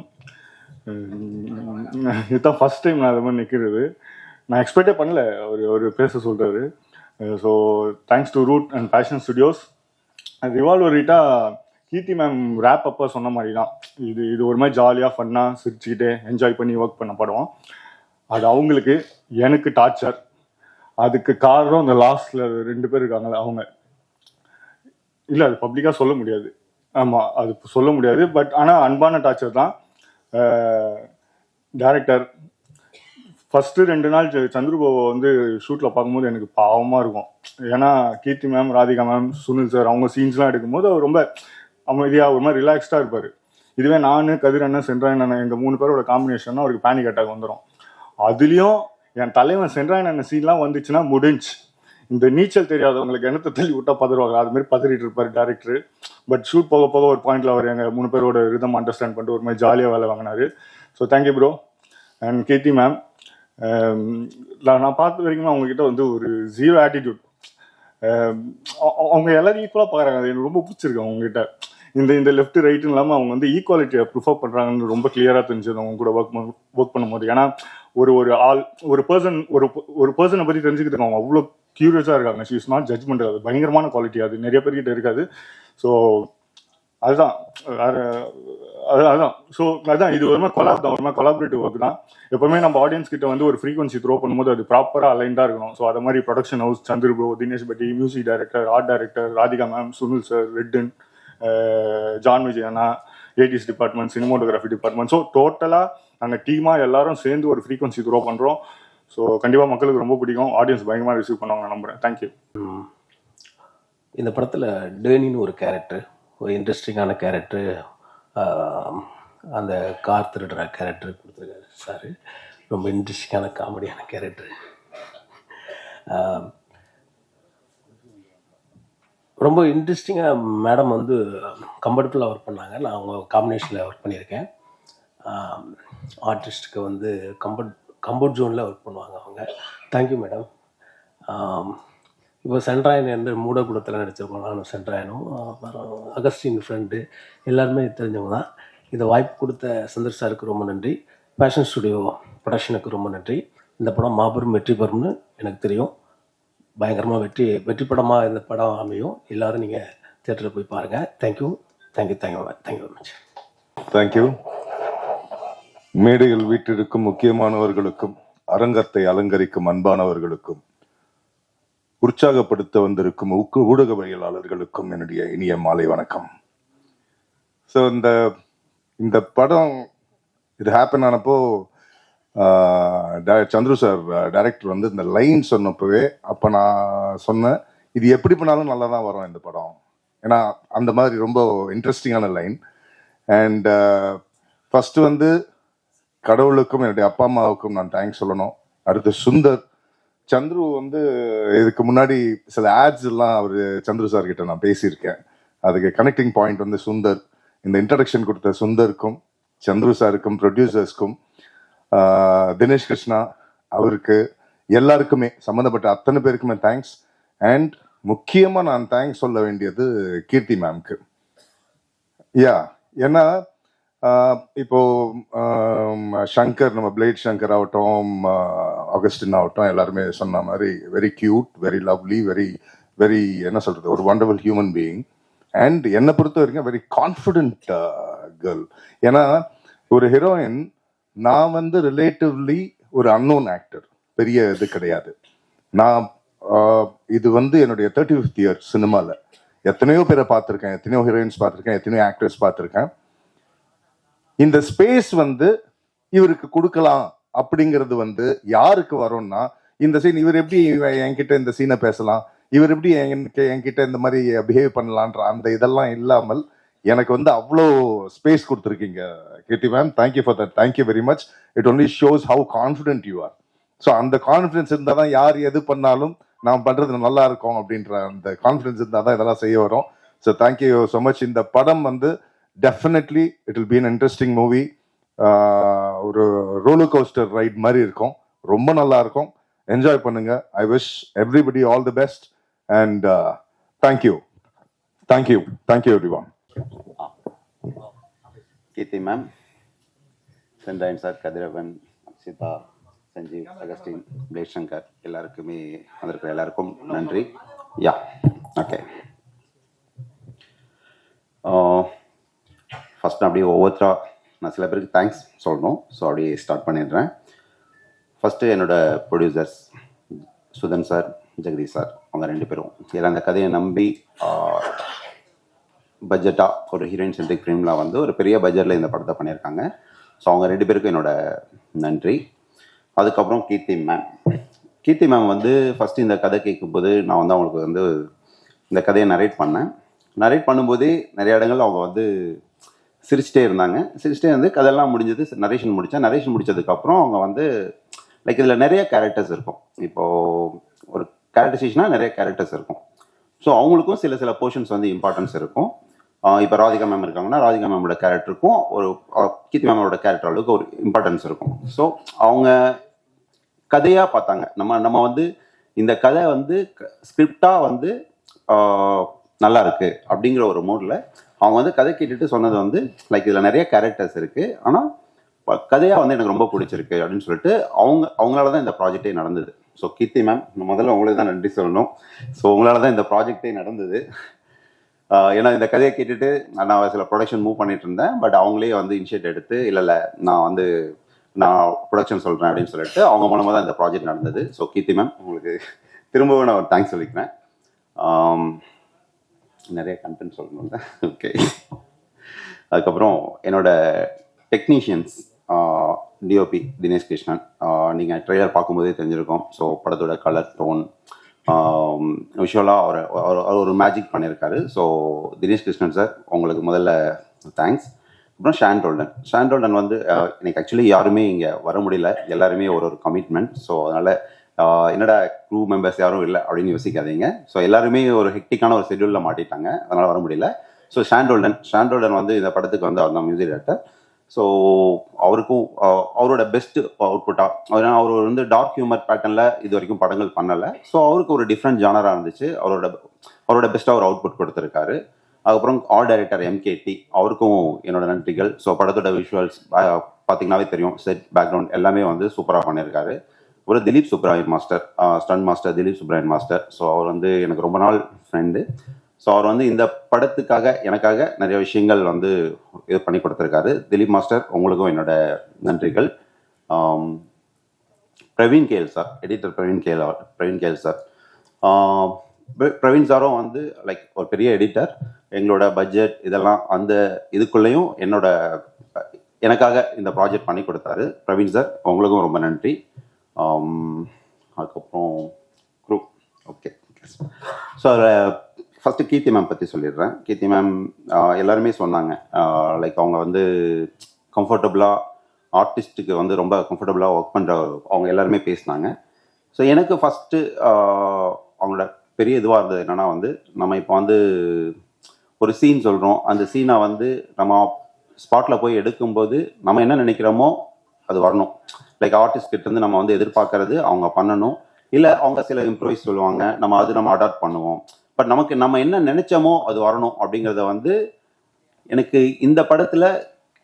இதுதான் ஃபர்ஸ்ட் டைம் நான் அது மாதிரி நிற்கிறது. நான் எக்ஸ்பெக்டே பண்ணல ஒரு பேச சொல்கிறாரு. So thanks to Root and Passion Studios. Revolver Rita Keerthi ma'am wrap அப்போ சொன்ன மாதிரி தான், இது ஒரு மாதிரி ஜாலியாக ஃபன்னாக சிரிச்சுக்கிட்டே என்ஜாய் பண்ணி ஒர்க் பண்ண படம். அது அவங்களுக்கு, எனக்கு டார்ச்சர். அதுக்கு காரணம் இந்த லாஸ்ட்ல 2 பேர் இருக்காங்களே அவங்க. இல்லை, அது பப்ளிக்காக சொல்ல முடியாது. ஆமாம், அது சொல்ல முடியாது. பட் ஆனால் அன்பான டார்ச்சர் தான். டைரக்டர் ஃபஸ்ட்டு 2 நாள் சந்திரபாபு வந்து ஷூட்டில் பார்க்கும்போது எனக்கு பாவமாக இருக்கும். ஏன்னா Keerthy ma'am, Radhika ma'am, Sunil sir அவங்க சீன்ஸ்லாம் எடுக்கும்போது அவர் ரொம்ப அமைதியாக ஒரு மாதிரி ரிலாக்ஸ்டாக இருப்பார். இதுவே நான், கதிர் அண்ணன், சென்றாயன் அண்ணன் எங்கள் 3 பேரோட காம்பினேஷன்னா அவருக்கு பேனிக் அட்டாக் வந்துடும். அதுலேயும் என் தலைவன் சென்றாயன் அண்ணன் சீன்லாம் வந்துச்சுன்னா முடிஞ்சு. இந்த நீச்சல் தெரியாதவங்களுக்கு எண்ணத்தை தள்ளி விட்டா பதறுவாங்க, அதுமாரி பதறிட்டு இருப்பார் டேரக்டர். பட் ஷூட் போக போக ஒரு பாயிண்ட்ல அவர் எங்கள் 3 பேரோட ரிதம் அண்டர்ஸ்டாண்ட் பண்ணிட்டு ஒரு மாதிரி ஜாலியாக வேலை வாங்கினாரு. So thank you bro. And Keerthy ma'am, நான் பார்த்த வரைக்கும் அவங்ககிட்ட வந்து ஒரு 0 ஆட்டிடியூட். அவங்க எல்லாரும் ஈக்குவலாக பார்க்குறாங்க. அது எனக்கு ரொம்ப பிடிச்சிருக்கு அவங்ககிட்ட. இந்த லெஃப்ட் ரைட்டுன்னு இல்லாமல் அவங்க வந்து ஈக்குவாலிட்டியை ப்ரிஃபர் பண்ணுறாங்கன்னு ரொம்ப கிளியராக தெரிஞ்சது அவங்க கூட ஒர்க் பண்ணும்போது. ஏன்னா ஒரு பர்சனை பற்றி தெரிஞ்சுக்கிட்டு அவங்க அவ்வளோ கியூரியஸாக இருக்காங்க. She is not judgment. அது பயங்கரமான குவாலிட்டி, அது நிறைய பேர்கிட்ட இருக்காது. ஸோ அதுதான். ஸோ அதுதான், இது ஒரு மாதிரி கொலாப் தான், ஒரு மாதிரி கொலாபரேட்டிவ் ஒர்க் தான். எப்பவுமே நம்ம ஆடியன்ஸ் கிட்ட வந்து ஒரு ஃப்ரீக்வன்சி த்ரோ பண்ணும்போது அது ப்ராப்பராக அலைன்டாக இருக்கணும். ஸோ அதை மாதிரி production house, Chandra bro, Dinesh பட்டி, music director, art director, Radhika ma'am, Sunil sir, Redin, John Vijay அண்ணா, 80s department, cinematography department. So டோட்டலாக நாங்கள் டீமாக எல்லாரும் சேர்ந்து ஒரு ஃப்ரீக்வன்சி த்ரோ பண்ணுறோம். ஸோ கண்டிப்பாக மக்களுக்கு ரொம்ப பிடிக்கும், ஆடியன்ஸ் பயங்கரமாக ரிசீவ் பண்ணுவாங்க நான் நம்புகிறேன். தேங்க்யூ. இந்த படத்தில் டேனின்னு ஒரு கேரக்டர், ஒரு இன்ட்ரெஸ்டிங்கான கேரக்டர், அந்த கார் திருடுற கேரக்டர் கொடுத்துருக்காரு சார். ரொம்ப இன்ட்ரெஸ்டிங்கான காமெடியான கேரக்டர். ரொம்ப இன்ட்ரெஸ்டிங்காக மேடம் வந்து கம்ஃபர்டபுளாக ஒர்க் பண்ணாங்க. நான் அவங்க காம்பினேஷனில் ஒர்க் பண்ணியிருக்கேன். ஆர்டிஸ்ட்டுக்கு வந்து கம்ஃபர்ட் ஜோனில் ஒர்க் பண்ணுவாங்க அவங்க. Thank you madam. இப்போ சென்ட்ராயன் வந்து மூடகுடத்தில் நடிச்சிருக்கோம். நானும் சென்ட்ராயனும், அப்புறம் அகஸ்டின் ஃப்ரெண்டு, எல்லாருமே தெரிஞ்சவங்க தான். இந்த வாய்ப்பு கொடுத்த சந்தர் சாருக்கு ரொம்ப நன்றி. பேஷன் ஸ்டுடியோ ப்ரொடக்ஷனுக்கு ரொம்ப நன்றி. இந்த படம் மாபெரும் வெற்றி பெறும்னு எனக்கு தெரியும். பயங்கரமாக வெற்றி படமாக இந்த படம் அமையும். எல்லோரும் நீங்கள் தியேட்டரில் போய் பாருங்கள். Thank you very much. தேங்க்யூ. மேடையில் வீட்டிற்கும் முக்கியமானவர்களுக்கும், அரங்கத்தை அலங்கரிக்கும் அன்பானவர்களுக்கும், உற்சாகப்படுத்த வந்திருக்கும் ஊடகவியலாளர்களுக்கும் என்னுடைய இனிய மாலை வணக்கம். ஸோ இந்த படம் இது ஹேப்பன் ஆனப்போ சந்துரு சார் டைரக்டர் வந்து இந்த லைன் சொன்னப்பவே அப்போ நான் சொன்னேன், இது எப்படி பண்ணாலும் நல்லா தான் வரும் இந்த படம். ஏன்னா அந்த மாதிரி ரொம்ப இன்ட்ரெஸ்டிங்கான லைன். அண்ட் ஃபஸ்ட்டு வந்து கடவுளுக்கும் என்னுடைய அப்பா அம்மாவுக்கும் நான் தேங்க்ஸ் சொல்லணும். அடுத்து சுந்தர், சந்துரு வந்து இதுக்கு முன்னாடி சில ஆட்ஸ் எல்லாம் அவர் சந்துரு சார் கிட்ட நான் பேசியிருக்கேன். அதுக்கு கனெக்டிங் பாயிண்ட் வந்து சுந்தர். இந்த இன்ட்ரடக்ஷன் கொடுத்த சுந்தருக்கும், சந்துரு சாருக்கும், ப்ரொடியூசர்ஸ்க்கும், தினேஷ் கிருஷ்ணா அவருக்கு, எல்லாருக்குமே சம்மந்தப்பட்ட அத்தனை பேருக்குமே தேங்க்ஸ். அண்ட் முக்கியமாக நான் தேங்க்ஸ் சொல்ல வேண்டியது கீர்த்தி மேம்க்கு. ஏன்னா இப்போ சங்கர், நம்ம பிளேட் சங்கர் ஆகட்டும், ஆகஸ்டின் ஆகட்டும், எல்லாருமே சொன்ன மாதிரி very cute, very lovely, very என்ன சொல்றது, ஒரு வண்டர்ஃபுல் ஹியூமன் பீயிங். அண்ட் என்னை பொறுத்த வரைக்கும் வெரி கான்ஃபிடென்ட் கேர்ள். ஏன்னா ஒரு ஹீரோயின், நான் வந்து ரிலேட்டிவ்லி ஒரு அன்னோன் ஆக்டர், பெரிய இது கிடையாது. நான் இது வந்து என்னுடைய 35th இயர் சினிமாவில் எத்தனையோ பேரை பார்த்துருக்கேன், எத்தனையோ ஹீரோயின்ஸ் பார்த்துருக்கேன், எத்தனையோ ஆக்டர்ஸ் பார்த்துருக்கேன். இந்த ஸ்பேஸ் வந்து இவருக்கு கொடுக்கலாம் அப்படிங்கிறது வந்து யாருக்கு வரும்னா, இந்த சீன் இவர் எப்படி என்கிட்ட இந்த சீனை பேசலாம், இவர் எப்படி என்கிட்ட இந்த மாதிரி பிஹேவ் பண்ணலான்ற அந்த இதெல்லாம் இல்லாமல் எனக்கு வந்து அவ்வளோ ஸ்பேஸ் கொடுத்துருக்கீங்க Keerthy ma'am. Thank you for that. Thank you very much. It only shows how confident you are. So அந்த கான்ஃபிடென்ஸ் இருந்தால் தான் யார் எது பண்ணாலும் நான் பண்ணுறது நல்லா இருக்கும் அப்படின்ற அந்த கான்ஃபிடென்ஸ் இருந்தால் தான் இதெல்லாம் செய்ய வரும். So thank you so much. இந்த படம் வந்து definitely it will be an interesting movie. ஒரு ரோலர் கோஸ்டர் ரைட் மாதிரி இருக்கும், ரொம்ப நல்லா இருக்கும். என்ஜாய் பண்ணுங்க. I wish everybody all the best and thank you everyone. Keerthi ma'am, Sendrayan sir, Kathiravan, Akshitha, Sanjeev, Augustine, Blaze Shankar எல்லாருக்குமே வந்திருக்கிற எல்லாருக்கும் நன்றி. யா ஓகே, ஃபஸ்ட் நான் அப்படியே ஒவ்வொருத்தரா நான் சில பேருக்கு தேங்க்ஸ் சொல்லணும். ஸோ அப்படியே ஸ்டார்ட் பண்ணிடுறேன். ஃபஸ்ட்டு என்னோடய producers Sudhan sir, Jagadish sir, அவங்க 2 பேரும் எல்லாம் அந்த கதையை நம்பி பட்ஜெட்டாக ஒரு ஹீரோயின் சென்ட்ரிக் ஃபிலிமில் வந்து ஒரு பெரிய பட்ஜெட்டில் இந்த படத்தை பண்ணியிருக்காங்க. ஸோ அவங்க 2 பேருக்கும் என்னோட நன்றி. அதுக்கப்புறம் கீர்த்தி மேம் வந்து ஃபஸ்ட்டு இந்த கதை கேட்கும்போது நான் வந்து அவங்களுக்கு வந்து இந்த கதையை நரேட் பண்ணும்போதே நிறைய இடங்கள் அவங்க வந்து சிரிச்சிட்டே இருந்து கதையெல்லாம் முடிஞ்சது. நரேஷன் முடித்ததுக்கப்புறம் அவங்க வந்து லைக் இதில் நிறைய கேரக்டர்ஸ் இருக்கும். இப்போது ஒரு கேரக்டரைசேஷனாக நிறைய கேரக்டர்ஸ் இருக்கும். ஸோ அவங்களுக்கும் சில போர்ஷன்ஸ் வந்து இம்பார்ட்டன்ஸ் இருக்கும். இப்போ ராதிகா மேம் இருக்காங்கன்னா ராதிகா மேமோட கேரக்டருக்கும் ஒரு கீர்த்தி மேமோட கேரக்டர் அளவுக்கு ஒரு இம்பார்ட்டன்ஸ் இருக்கும். ஸோ அவங்க கதையாக பார்த்தாங்க. நம்ம வந்து இந்த கதை வந்து ஸ்கிரிப்டாக வந்து நல்லா இருக்கு அப்படிங்கிற ஒரு மூடில் அவங்க வந்து கதை கேட்டுட்டு சொன்னது வந்து லைக் இதில் நிறைய கேரக்டர்ஸ் இருக்குது, ஆனால் கதையாக வந்து எனக்கு ரொம்ப பிடிச்சிருக்கு அப்படின்னு சொல்லிட்டு அவங்களால தான் இந்த ப்ராஜெக்டே நடந்தது. ஸோ கீர்த்தி மேம், முதல்ல உங்களுக்கு தான் நன்றி சொல்லணும். ஸோ உங்களால தான் இந்த ப்ராஜெக்டே நடந்தது. ஏன்னா இந்த கதையை கேட்டுட்டு நான் சில ப்ரொடக்ஷன் மூவ் பண்ணிட்டு இருந்தேன். பட் அவங்களே வந்து இனிஷியேட் எடுத்து இல்லை நான் ப்ரொடக்ஷன் சொல்கிறேன் அப்படின்னு சொல்லிட்டு அவங்க மூலமாக தான் இந்த ப்ராஜெக்ட் நடந்தது. ஸோ கீர்த்தி மேம், உங்களுக்கு திரும்பவும் நான் ஒரு தேங்க்ஸ் சொல்லிக்கிறேன். நிறைய கண்டென்ட் சொல்லணும்ல. ஓகே, அதுக்கப்புறம் என்னோட டெக்னீஷியன்ஸ் டிஓபி தினேஷ் கிருஷ்ணன், நீங்கள் ட்ரெய்லர் பார்க்கும்போதே தெரிஞ்சிருக்கோம். ஸோ படத்தோட கலர் டோன் விஷுவலாக அவர் ஒரு மேஜிக் பண்ணியிருக்காரு. ஸோ தினேஷ் கிருஷ்ணன் சார், உங்களுக்கு முதல்ல தேங்க்ஸ். அப்புறம் ஷாண்டோல்டன் வந்து எனக்கு ஆக்சுவலி யாருமே இங்கே வர முடியல, எல்லாருமே ஒரு கமிட்மெண்ட். ஸோ அதனால் என்னடா க்ரூ மெம்பர்ஸ் யாரும் இல்லை அப்படின்னு யோசிக்காதீங்க. ஸோ எல்லாருமே ஒரு ஹெக்டிக்கான ஒரு ஷெட்யூலில் மாட்டிட்டாங்க, அதனால் வர முடியல. ஸோ ஷாண்டோல்டன் வந்து இந்த படத்துக்கு வந்து அவர் தான் மியூசிக் டைரக்டர். ஸோ அவருக்கும் அவரோட பெஸ்ட் அவுட்புட்டாக அவர் வந்து டார்க் ஹியூமர் பேட்டர்னில் இது வரைக்கும் படங்கள் பண்ணலை. ஸோ அவருக்கு ஒரு டிஃப்ரெண்ட் ஜானராக இருந்துச்சு. அவரோட பெஸ்ட்டாக ஒரு அவுட்புட் கொடுத்துருக்காரு. அதுக்கப்புறம் ஆர்ட் டைரக்டர் MKT, அவருக்கும் என்னோட நன்றிகள். ஸோ படத்தோட விஷுவல்ஸ் பார்த்தீங்கன்னாவே தெரியும், செட் பேக்ரவுண்ட் எல்லாமே வந்து சூப்பராக பண்ணியிருக்காரு. ஒரு Dileep Subbarayan master, stunt master Dileep Subbarayan master. So அவர் வந்து எனக்கு ரொம்ப நாள் ஃப்ரெண்டு. ஸோ அவர் வந்து இந்த படத்துக்காக எனக்காக நிறைய விஷயங்கள் வந்து இது பண்ணி கொடுத்துருக்காரு. திலீப் மாஸ்டர், உங்களுக்கும் என்னோட நன்றிகள். Praveen K L sir, editor Praveen K L sir. Praveen சாரும் வந்து லைக் ஒரு பெரிய எடிட்டர். எங்களோட பட்ஜெட் இதெல்லாம் அந்த இதுக்குள்ளேயும் எனக்காக இந்த ப்ராஜெக்ட் பண்ணி கொடுத்தாரு. பிரவீன் சார், உங்களுக்கும் ரொம்ப நன்றி. அதுக்கப்புறம் குரூ. ஓகே, ஸோ ஃபஸ்ட்டு கீர்த்தி மேம் பற்றி சொல்லிடுறேன். கீர்த்தி மேம் எல்லாருமே சொன்னாங்க லைக் அவங்க வந்து கம்ஃபர்டபுளாக ஆர்டிஸ்ட்டுக்கு வந்து ரொம்ப கம்ஃபர்டபுளாக ஒர்க் பண்ணுற அவங்க எல்லாருமே பேசினாங்க. ஸோ எனக்கு ஃபஸ்ட்டு அவங்களோட பெரிய இதுவாக இருந்தது என்னென்னா வந்து நம்ம இப்போ வந்து ஒரு சீன் சொல்கிறோம், அந்த சீனை வந்து நம்ம ஸ்பாட்டில் போய் எடுக்கும்போது நம்ம என்ன நினைக்கிறோமோ அது வரணும். லைக் ஆர்டிஸ்ட் கிட்டேருந்து நம்ம வந்து எதிர்பார்க்கறது அவங்க பண்ணணும். இல்லை அவங்க சில இம்ப்ரூவைஸ் சொல்லுவாங்க, நம்ம அடாப்ட் பண்ணுவோம். பட் நம்ம என்ன நினைச்சோமோ அது வரணும் அப்படிங்கிறத வந்து எனக்கு இந்த படத்தில்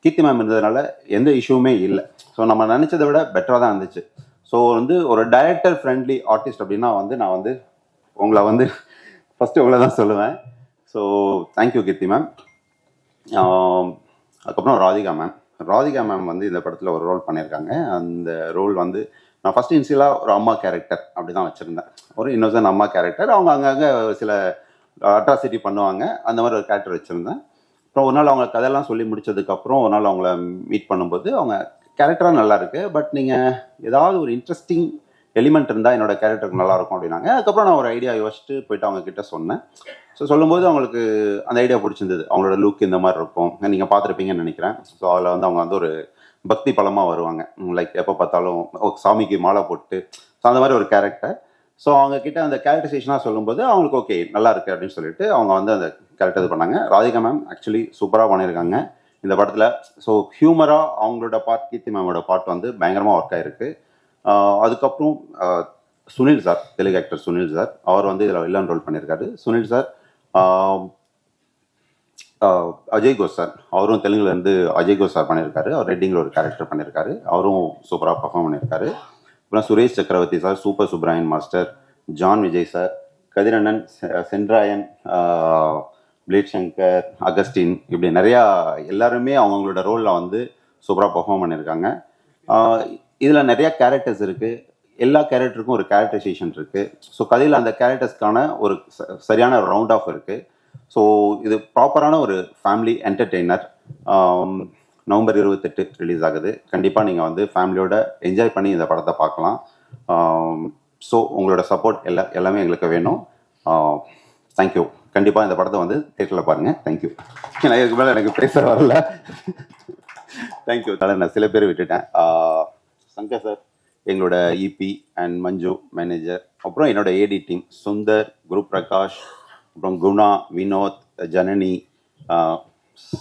கீர்த்தி மேம் இருந்ததுனால எந்த இஷ்யூவுமே இல்லை. ஸோ நம்ம நினச்சதை விட பெட்டராக தான் இருந்துச்சு. ஸோ வந்து ஒரு டைரக்டர் ஃப்ரெண்ட்லி ஆர்டிஸ்ட் அப்படின்னா வந்து நான் வந்து உங்களை வந்து ஃபஸ்ட்டு உங்களை தான் சொல்லுவேன். ஸோ தேங்க்யூ கீர்த்தி மேம். அதுக்கப்புறம் ராதிகா மேம் வந்து இந்த படத்தில் ஒரு ரோல் பண்ணியிருக்காங்க. அந்த ரோல் வந்து நான் ஃபஸ்ட்டு இன்சியலாக ஒரு அம்மா கேரக்டர் அப்படி தான் வச்சுருந்தேன். ஒரு இன்னோசன் அம்மா கேரக்டர். அவங்க அங்கங்கே சில அட்ராசிட்டி பண்ணுவாங்க, அந்த மாதிரி ஒரு கேரக்டர் வச்சுருந்தேன். அப்புறம் ஒரு நாள் அவங்க கதையெல்லாம் சொல்லி முடிச்சதுக்கப்புறம் ஒரு நாள் அவங்கள மீட் பண்ணும்போது அவங்க கேரக்டராக நல்லா இருக்குது, பட் நீங்கள் ஏதாவது ஒரு இன்ட்ரெஸ்டிங் எலிமெண்ட் இருந்தால் என்னோட கேரக்டருக்கு நல்லாயிருக்கும் அப்படின்னாங்க. அதுக்கப்புறம் நான் ஒரு ஐடியா யோசிச்சுட்டு போயிட்டு அவங்க கிட்ட சொன்னேன். ஸோ சொல்லும்போது அவங்களுக்கு அந்த ஐடியா பிடிச்சிருந்தது. அவங்களோட லுக் இந்த மாதிரி இருக்கும், நீங்கள் பார்த்துருப்பீங்கன்னு நினைக்கிறேன். ஸோ அதில் வந்து அவங்க வந்து ஒரு பக்தி பலமாக வருவாங்க. லைக் எப்போ பார்த்தாலும் சாமிக்கு மாலை போட்டு, ஸோ அந்த மாதிரி ஒரு கேரக்டர். ஸோ அவங்க கிட்ட அந்த கேரக்டரைசேஷனாக சொல்லும்போது அவங்களுக்கு ஓகே நல்லா இருக்கு அப்படின்னு சொல்லிட்டு அவங்க வந்து அந்த கேரக்டர் இது பண்ணாங்க. ராதிகா மேம் ஆக்சுவலி சூப்பராக பண்ணியிருக்காங்க இந்த படத்தில். ஸோ ஹியூமராக அவங்களோட பார்ட், கீர்த்தி மேமோட பார்ட் வந்து பயங்கரமாக ஒர்க் ஆகிருக்கு. அதுக்கப்புறம் Sunil sir, Telugu actor Sunil sir, அவர் வந்து இதில் வில்லன் ரோல் பண்ணியிருக்காரு. சுனில் சார், அஜய் கோஷ் சார், அவரும் தெலுங்குலேருந்து அஜய் கோஷ் சார் பண்ணியிருக்காரு. அவர் ரெட்டிங்கில் ஒரு கேரக்டர் பண்ணியிருக்காரு, அவரும் சூப்பராக பர்ஃபார்ம் பண்ணியிருக்காரு. அப்புறம் Suresh Chakravarthy sir, super Subbarayan master, John Vijay sir, கதிரண்ணன், சென்ட்ராயன், பிளேட் சங்கர், அகஸ்டின், இப்படி நிறையா எல்லாருமே அவங்களோட ரோலில் வந்து சூப்பராக பர்ஃபார்ம் பண்ணியிருக்காங்க. இதில் நிறையா கேரக்டர்ஸ் இருக்குது. எல்லா கேரக்டருக்கும் ஒரு கேரக்டரைசேஷன் இருக்குது. ஸோ கதையில் அந்த கேரக்டர்ஸ்க்கான ஒரு சரியான ரவுண்ட் ஆஃப் இருக்குது. ஸோ இது ப்ராப்பரான ஒரு ஃபேமிலி என்டர்டெய்னர். நவம்பர் 28 ரிலீஸ் ஆகுது. கண்டிப்பாக நீங்கள் வந்து ஃபேமிலியோட என்ஜாய் பண்ணி இந்த படத்தை பார்க்கலாம். ஸோ உங்களோட சப்போர்ட் எல்லாமே எங்களுக்கு வேணும். தேங்க்யூ. கண்டிப்பாக இந்த படத்தை வந்து தேட்டரில் பாருங்கள். தேங்க்யூ. ஏன்னா இதுக்கு மேலே எனக்கு பேச வரல. தேங்க்யூ. நான் சில பேர் விட்டுட்டேன். சங்கர் சார், எங்களோட இபி அண்ட் மஞ்சு மேனேஜர், அப்புறம் என்னோட ஏடி டீம் சுந்தர், குரு பிரகாஷ், அப்புறம் குணா, வினோத், ஜனனி,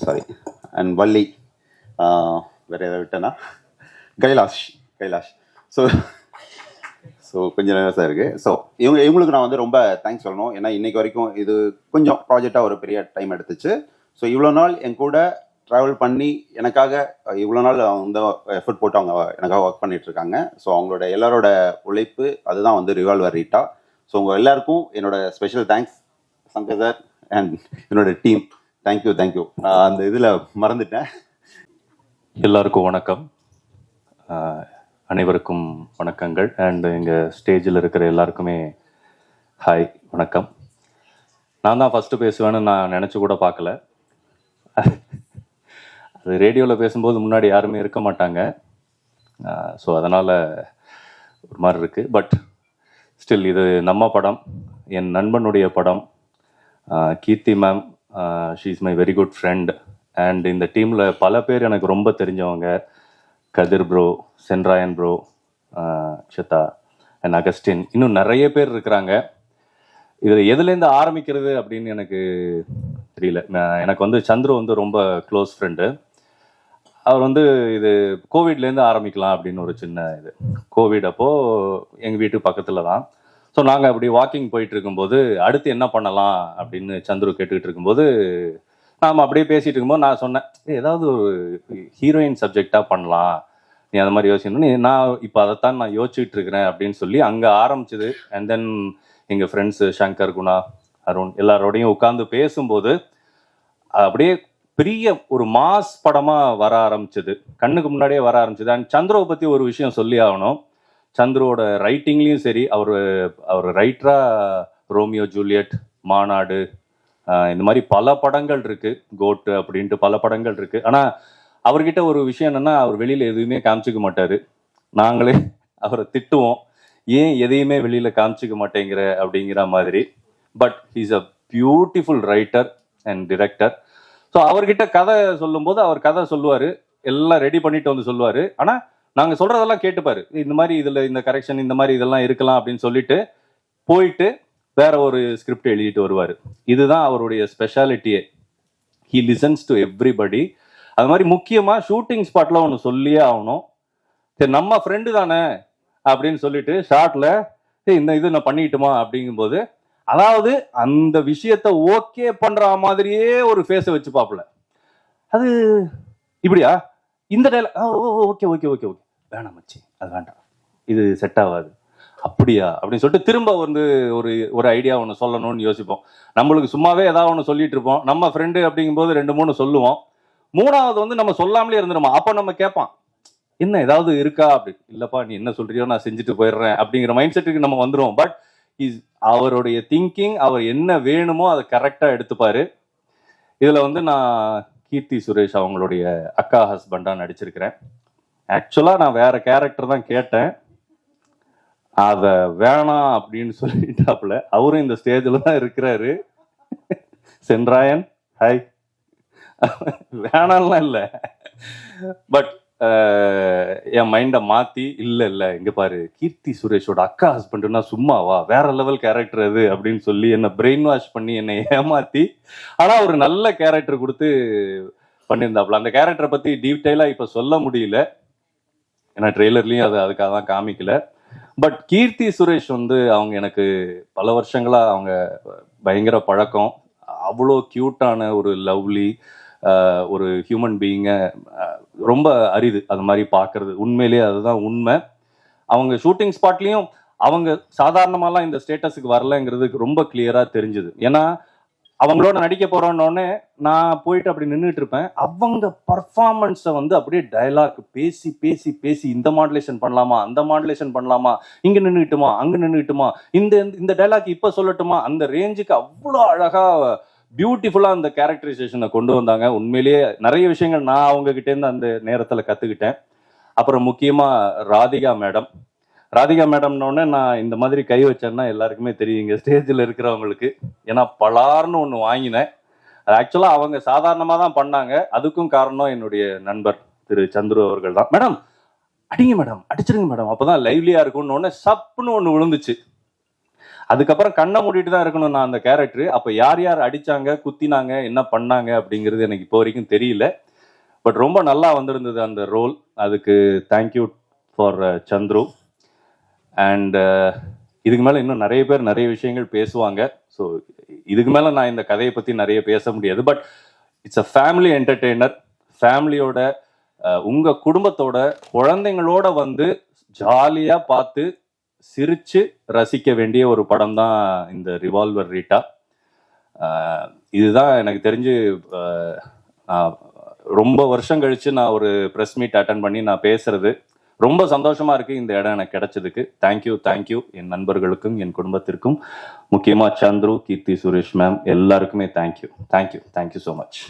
சாரி அண்ட் வள்ளி, வேறு எதாவது விட்டேன்னா கைலாஷ். ஸோ கொஞ்சம் நர்வஸாக இருக்குது. ஸோ இவங்களுக்கு நான் வந்து ரொம்ப தேங்க்ஸ் சொல்லணும். ஏன்னா இன்றைக்கு வரைக்கும் இது கொஞ்சம் ப்ராஜெக்டாக ஒரு பெரிய டைம் எடுத்துச்சு. ஸோ இவ்வளோ நாள் என் கூட ட்ராவல் பண்ணி எனக்காக இவ்வளோ நாள் வந்து எஃபர்ட் போட்டு அவங்க எனக்காக ஒர்க் பண்ணிகிட்ருக்காங்க. ஸோ அவங்களோட எல்லாரோட உழைப்பு அதுதான் வந்து ரிவால்வர் ரீட்டா. ஸோ உங்கள் எல்லாருக்கும் என்னோட special thanks. Shankar sir and என்னோட டீம், தேங்க்யூ. அந்த இதில் மறந்துட்டேன். எல்லாருக்கும் வணக்கம், அனைவருக்கும் வணக்கங்கள். அண்ட் எங்கள் ஸ்டேஜில் இருக்கிற எல்லாருக்குமே ஹாய், வணக்கம். நான் தான் ஃபஸ்ட்டு பேசுவேன்னு நான் நினச்சி கூட பார்க்கல. அது ரேடியோவில் பேசும்போது முன்னாடி யாருமே இருக்க மாட்டாங்க. ஸோ அதனால் ஒரு மாதிரி இருக்குது. பட் ஸ்டில் இது நம்ம படம், என் நண்பனுடைய படம். Keerthy ma'am, she is my very good friend. And இந்த டீமில் பல பேர் எனக்கு ரொம்ப தெரிஞ்சவங்க. Kathir bro, Sendrayan bro, Akshata and Augustine, இன்னும் நிறைய பேர் இருக்கிறாங்க. இதில் எதுலேருந்து ஆரம்பிக்கிறது அப்படின்னு எனக்கு தெரியல. எனக்கு வந்து சந்துரு வந்து ரொம்ப க்ளோஸ் ஃப்ரெண்டு. அவர் வந்து இது கோவிட்லேருந்து ஆரம்பிக்கலாம் அப்படின்னு ஒரு சின்ன இது. கோவிட் அப்போது எங்கள் வீட்டு பக்கத்தில் தான். ஸோ நாங்கள் அப்படி வாக்கிங் போயிட்டு இருக்கும்போது அடுத்து என்ன பண்ணலாம் அப்படின்னு சந்துரு கேட்டுக்கிட்டு இருக்கும்போது நாம் அப்படியே பேசிகிட்டு இருக்கும்போது நான் சொன்னேன், ஏதாவது ஒரு ஹீரோயின் சப்ஜெக்டாக பண்ணலாம், நீ அந்த மாதிரி யோசிக்கணும். நான் இப்போ அதைத்தான் நான் யோசிச்சுட்டு இருக்கிறேன் அப்படின்னு சொல்லி அங்கே ஆரம்பிச்சது. அண்ட் தென் எங்கள் ஃப்ரெண்ட்ஸு சங்கர், குணா, அருண் எல்லாரோடையும் உட்காந்து பேசும்போது அப்படியே பெரிய ஒரு மாஸ் படமாக வர ஆரம்பிச்சது, கண்ணுக்கு முன்னாடியே வர ஆரம்பிச்சது. அண்ட் சந்துருவை பற்றி ஒரு விஷயம் சொல்லி ஆகணும். சந்துருவோட ரைட்டிங்லேயும் சரி, அவர் ரைட்டராக ரோமியோ ஜூலியட், மாநாடு, இந்த மாதிரி பல படங்கள் இருக்குது, கோட்டு அப்படின்ட்டு பல படங்கள் இருக்குது. ஆனால் அவர்கிட்ட ஒரு விஷயம் என்னென்னா, அவர் வெளியில் எதுவுமே காமிச்சிக்க மாட்டார். நாங்களே அவரை திட்டுவோம், ஏன் எதையுமே வெளியில் காமிச்சிக்க மாட்டேங்கிற அப்படிங்கிற மாதிரி. But he's a beautiful writer and director. So அவர்கிட்ட கதை சொல்லும்போது அவர் கதை சொல்லுவார், எல்லாம் ரெடி பண்ணிட்டு வந்து சொல்லுவார். ஆனால் நாங்கள் சொல்கிறதெல்லாம் கேட்டுப்பார், இந்த மாதிரி இதில் இந்த கரெக்ஷன் இந்த மாதிரி இதெல்லாம் இருக்கலாம் அப்படின்னு சொல்லிட்டு போயிட்டு வேற ஒரு ஸ்கிரிப்ட் எழுதிட்டு வருவார். இதுதான் அவருடைய ஸ்பெஷாலிட்டியே. He listens to everybody. அது மாதிரி முக்கியமாக ஷூட்டிங் ஸ்பாட்டில் ஒன்று சொல்லியே ஆகணும். சரி நம்ம ஃப்ரெண்டு தானே அப்படின்னு சொல்லிட்டு ஷார்ட்ல இந்த இது நான் பண்ணிக்கிட்டுமா அப்படிங்கும்போது, அதாவது அந்த விஷயத்த ஓகே பண்ற மாதிரியே ஒரு ஃபேஸை வச்சு பார்ப்பல. அது இப்படியா, இந்த dialogue okay okay okay okay வேணாம் மச்சி, அது வேண்டாம், இது செட் ஆகாது, அப்படியா அப்படின்னு சொல்லிட்டு திரும்ப வந்து ஒரு ஒரு ஐடியா ஒன்று சொல்லணும்னு யோசிப்போம். நம்மளுக்கு சும்மாவே ஏதாவது ஒன்று சொல்லிட்டு இருப்போம். நம்ம ஃப்ரெண்டு அப்படிங்கும்போது 2-3 சொல்லுவோம். 3வது வந்து நம்ம சொல்லாமலே இருந்துருமா. அப்போ நம்ம கேட்பான், என்ன ஏதாவது இருக்கா அப்படி. இல்லப்பா நீ என்ன சொல்றியோ நான் செஞ்சுட்டு போயிடுறேன் அப்படிங்கிற மைண்ட் செட்டுக்கு நம்ம வந்துடும். பட் அவருடைய திங்கிங், அவர் என்ன வேணுமோ அதை கரெக்டாக எடுத்துப்பாரு. இதில் வந்து நான் கீர்த்தி சுரேஷ் அவங்களுடைய அக்கா ஹஸ்பண்டாக நடிச்சிருக்கிறேன். ஆக்சுவலாக நான் வேற கேரக்டர் தான் கேட்டேன், அதை வேணாம் அப்படின்னு சொல்லிட்டாப்புல. அவரும் இந்த ஸ்டேஜில் தான் இருக்கிறாரு. சென்ட்ராயன் ஹாய். வேணாம்லாம் இல்லை, பட் என் மைண்டை மாற்றி இல்லை இங்கே பாரு கீர்த்தி சுரேஷோட அக்கா ஹஸ்பண்டுனா சும்மாவா வேற லெவல் கேரக்டர் அது அப்படின்னு சொல்லி என்னை பிரெயின் வாஷ் பண்ணி என்னை ஏமாற்றி ஆனால் ஒரு நல்ல கேரக்டர் கொடுத்து பண்ணியிருந்தாப்புல. அந்த கேரக்டரை பற்றி டீட்டெயிலாக இப்போ சொல்ல முடியல, ஏன்னா ட்ரெய்லர்லேயும் அதுக்காக தான் காமிக்கல. பட் கீர்த்தி சுரேஷ் வந்து அவங்க எனக்கு பல வருஷங்களாக அவங்க பயங்கர பழக்கம். அவ்வளோ க்யூட்டான ஒரு லவ்லி ஒரு ஹியூமன் பீயிங்கை ரொம்ப அரிது அது மாதிரி பார்க்கறது. உண்மையிலேயே அதுதான் உண்மை. அவங்க ஷூட்டிங் ஸ்பாட்லேயும் அவங்க சாதாரணமாலாம் இந்த ஸ்டேட்டஸுக்கு வரலங்கிறது ரொம்ப கிளியராக தெரிஞ்சுது. ஏன்னா அவங்களோட நடிக்க போகிறோன்னொடனே நான் போயிட்டு அப்படி நின்றுட்டு இருப்பேன். அவங்க பர்ஃபார்மன்ஸை வந்து அப்படியே டயலாக் பேசி பேசி பேசி இந்த மாடுலேஷன் பண்ணலாமா, அந்த மாடுலேஷன் பண்ணலாமா, இங்கே நின்றுட்டுமா, அங்கே நின்றுட்டுமா, இந்த டைலாக் இப்போ சொல்லட்டுமா, அந்த ரேஞ்சுக்கு அவ்வளோ அழகாக பியூட்டிஃபுல்லாக அந்த கேரக்டரைசேஷனை கொண்டு வந்தாங்க. உண்மையிலேயே நிறைய விஷயங்கள் நான் அவங்க கிட்டேருந்து அந்த நேரத்தில் கற்றுக்கிட்டேன். அப்புறம் முக்கியமாக ராதிகா மேடம்னோடனே நான் இந்த மாதிரி கை வச்சேன்னா எல்லாருக்குமே தெரியுங்க ஸ்டேஜில் இருக்கிறவங்களுக்கு. ஏன்னா பலார்னு ஒன்று வாங்கினேன். அது ஆக்சுவலாக அவங்க சாதாரணமாக தான் பண்ணாங்க. அதுக்கும் காரணம் என்னுடைய நண்பர் திரு சந்துரு அவர்கள் தான். மேடம் அடிங்க மேடம், அடிச்சிருங்க மேடம், அப்போ தான் லைவ்லியாக இருக்கும்னு ஒன்று சப்புன்னு ஒன்று விழுந்துச்சு. அதுக்கப்புறம் கண்ணை மூடிட்டு தான் இருக்கணும் நான் அந்த கேரக்டர். அப்போ யார் யார் அடித்தாங்க, குத்தினாங்க, என்ன பண்ணாங்க அப்படிங்கிறது எனக்கு இப்போ வரைக்கும் தெரியல. பட் ரொம்ப நல்லா வந்திருந்தது அந்த ரோல். அதுக்கு தேங்க்யூ ஃபார் சந்துரு. அண்ட் இதுக்கு மேலே இன்னும் நிறைய பேர் நிறைய விஷயங்கள் பேசுவாங்க. ஸோ இதுக்கு மேலே நான் இந்த கதையை பற்றி நிறைய பேச முடியாது. But it's a family entertainer. ஃபேமிலியோட உங்கள் குடும்பத்தோட குழந்தைங்களோட வந்து ஜாலியாக பார்த்து சிரிச்சு ரசிக்க வேண்டிய ஒரு படம் தான் இந்த ரிவால்வர் ரீட்டா. இதுதான் எனக்கு தெரிஞ்சு ரொம்ப வருஷம் கழிச்சு நான் ஒரு ப்ரெஸ் மீட் அட்டன் பண்ணி நான் பேசுறது. ரொம்ப சந்தோஷமா இருக்கு இந்த இடம் எனக்கு கிடைச்சதுக்கு. தேங்க்யூ என் நண்பர்களுக்கும் என் குடும்பத்திற்கும், முக்கியமா சந்துரு, கீர்த்தி சுரேஷ் மேம் எல்லாருக்குமே தேங்க்யூ ஸோ மச்.